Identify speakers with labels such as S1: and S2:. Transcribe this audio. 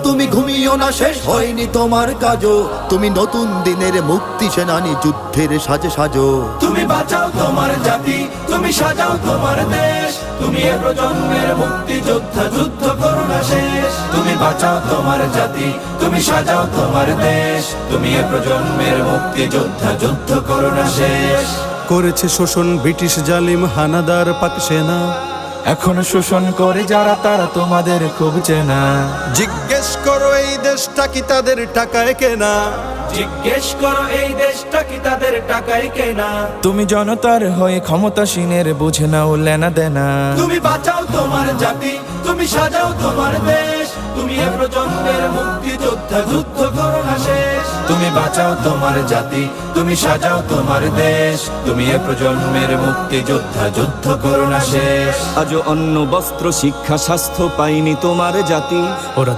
S1: তুমি ঘুমিও না, শেষ হয়নি তোমার কাজও। তুমি নতুন দিনের মুক্তি সেনানী, যুদ্ধের সাজে সাজো।
S2: তুমি বাঁচাও তোমার জাতি, তুমি সাজাও তোমার দেশ। তুমি এ প্রজন্মের মুক্তি যোদ্ধা, যুদ্ধ করো না শেষ। তুমি বাঁচাও তোমার জাতি, তুমি সাজাও তোমার দেশ। তুমি এ প্রজন্মের মুক্তি যোদ্ধা, যুদ্ধ করো না শেষ।
S3: করেছে শোষণ ব্রিটিশ জালিম হানাদার পাক সেনা।
S2: এখন শোষণ করে যারা, তারা তোমাদের খুব চেনা।
S3: জিজ্ঞেস করো এই দেশটা কি তাদের টাকায় কেনা।
S2: জিজ্ঞেস করো এই দেশটা কি তাদের টাকায় কেনা। তুমি জনতার হয়ে ক্ষমতাসীনের বুঝে নাও লেনা দেনা। তুমি বাঁচাও তোমার জাতি, তুমি সাজাও তোমার দেশ। তুমি এ প্রজন্মের মুক্তি যোদ্ধা, যুদ্ধ করো না শেষ। তুমি বাঁচাও তোমার জাতি, তুমি সাজাও তোমার দেশ। তুমি এ প্রজন্মের মুক্তি যোদ্ধা, যুদ্ধ করো না শেষ।
S4: আজও অন্ন বস্ত্র শিক্ষা স্বাস্থ্য পাইনি তোমার জাতি।
S3: ওরা